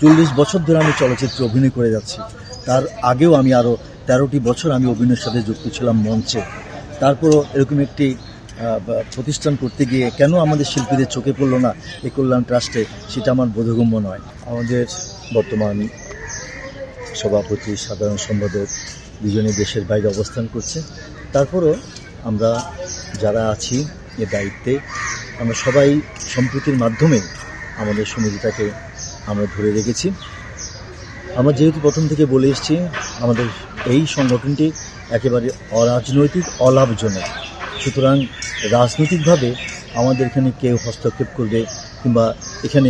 40 বছর ধরে আমি চলচ্চিত্রে অভিনয় করে যাচ্ছি। তার আগেও আমি আরও 13টি বছর আমি অভিনয়ের সাথে যুক্ত ছিলাম মঞ্চে। তারপরও এরকম একটি প্রতিষ্ঠান করতে গিয়ে কেন আমাদের শিল্পীদের চোখে পড়ল না এই কল্যাণ ট্রাস্টে, সেটা আমার বোধগম্য নয়। আমাদের বর্তমান সভাপতি, সাধারণ সম্পাদক দুজনে দেশের বাইরে অবস্থান করছে। তারপরও আমরা যারা আছি এ দায়িত্বে, আমরা সবাই সম্প্রীতির মাধ্যমে আমাদের সমিতিটাকে আমরা ধরে রেখেছি। আমরা যেহেতু প্রথম থেকে বলে এসেছি, আমাদের এই সংগঠনটি একেবারে অরাজনৈতিক, অলাভজনক। সুতরাং রাজনৈতিকভাবে আমাদের এখানে কেউ হস্তক্ষেপ করবে কিংবা এখানে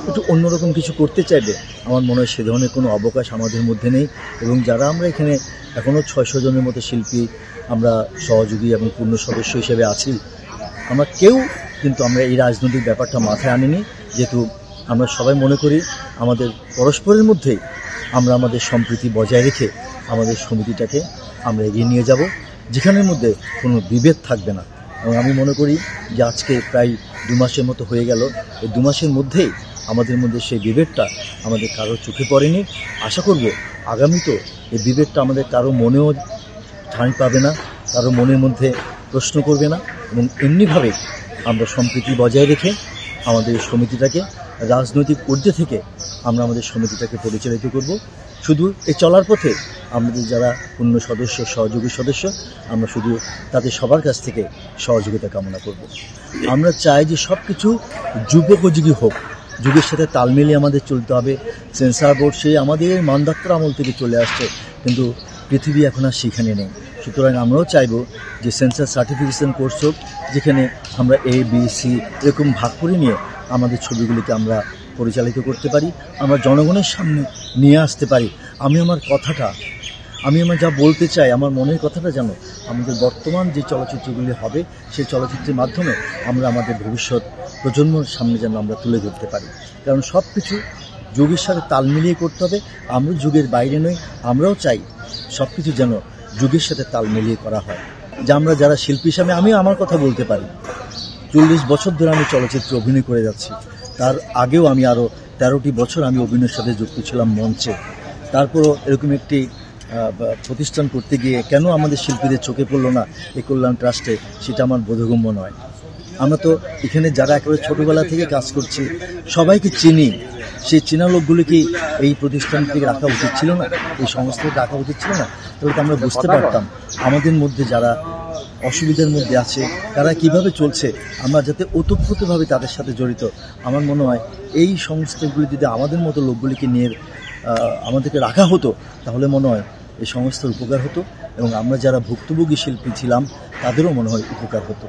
একটু অন্যরকম কিছু করতে চাইবে, আমার মনে হয় সে ধরনের কোনো অবকাশ আমাদের মধ্যে নেই। এবং যারা আমরা এখানে এখনও 600 জনের মতো শিল্পী আমরা সহযোগী এবং পূর্ণ সদস্য হিসেবে আছি, আমরা কেউ কিন্তু আমরা এই রাজনৈতিক ব্যাপারটা মাথায় আনিনি। যেহেতু আমরা সবাই মনে করি আমাদের পরস্পরের মধ্যেই আমরা আমাদের সম্প্রীতি বজায় রেখে আমাদের সমিতিটাকে আমরা এগিয়ে নিয়ে যাব, যেখানের মধ্যে কোনো বিভেদ থাকবে না। এবং আমি মনে করি যে আজকে প্রায় 2 মাসের মতো হয়ে গেল, এই 2 মাসের মধ্যেই আমাদের মধ্যে সেই বিভেদটা আমাদের কারোর চোখে পড়েনি। আশা করব আগামীতেও এই বিভেদটা আমাদের কারো মনেও ঠাঁই পাবে না, কারো মনের মধ্যে প্রশ্ন করবে না। এবং এমনিভাবে আমরা সম্প্রীতি বজায় রেখে আমাদের সমিতিটাকে রাজনৈতিক ঊর্ধ্বে থেকে আমরা আমাদের সমিতিটাকে পরিচালিত করব। শুধু এই চলার পথে আমাদের যারা পূর্ণ সদস্য, সহযোগী সদস্য, আমরা শুধু তাদের সবার কাছ থেকে সহযোগিতা কামনা করব। আমরা চাই যে সব কিছু যুগোপযোগী হোক, যুগের সাথে তাল মিলিয়ে আমাদের চলতে হবে। সেন্সর বোর্ড সেই আমাদের মানদাত্তার আমল থেকে চলে আসছে, কিন্তু পৃথিবী এখন আর সেখানে নেই। সুতরাং আমরাও চাইব যে সেন্সর সার্টিফিকেশন কোর্স হোক, যেখানে আমরা A, B, C এরকম ভাগ করে নিয়ে আমাদের ছবিগুলিকে আমরা পরিচালিত করতে পারি, আমরা জনগণের সামনে নিয়ে আসতে পারি। আমি আমার যা বলতে চাই, আমার মনের কথাটা যেন আমাদের বর্তমান যে চলচ্চিত্রগুলি হবে সেই চলচ্চিত্রের মাধ্যমে আমরা আমাদের ভবিষ্যৎ প্রজন্মের সামনে যেন আমরা তুলে ধরতে পারি। কারণ সব কিছু যুগের সাথে তাল মিলিয়ে করতে হবে। আমরা যুগের বাইরে নই, আমরাও চাই সব কিছু যেন যুগের সাথে তাল মিলিয়ে করা হয়। যে আমরা যারা শিল্পী হিসাবে, আমি আমার কথা বলতে পারি, 40 বছর ধরে আমি চলচ্চিত্রে অভিনয় করে যাচ্ছি। তার আগেও আমি আরও 13টি বছর আমি অভিনয়ের সাথে যুক্ত ছিলাম মঞ্চে। তারপরও এরকম একটি প্রতিষ্ঠান করতে গিয়ে কেন আমাদের শিল্পীদের চোখে পড়ল না এই কল্যাণ ট্রাস্টে, সেটা আমার বোধগম্য নয়। আমরা তো এখানে যারা একেবারে ছোটোবেলা থেকে কাজ করছি সবাইকে চিনি, সেই চেনা লোকগুলি কি এই প্রতিষ্ঠান থেকে রাখা উচিত ছিল না, এই সংস্থাকে রাখা উচিত ছিল না? তাহলে তো আমরা বুঝতে পারতাম আমাদের মধ্যে যারা অসুবিধার মধ্যে আছে তারা কিভাবে চলছে, আমরা যাতে ওতপ্রোতভাবে তাদের সাথে জড়িত। আমার মনে হয় এই সংস্থাগুলি যদি আমাদের মতো লোকগুলিকে নিয়ে আমাদেরকে রাখা হতো, তাহলে মনে হয় এই সংস্থার উপকার হতো এবং আমরা যারা ভুক্তভোগী শিল্পী ছিলাম তাদেরও মনে হয় উপকার হতো।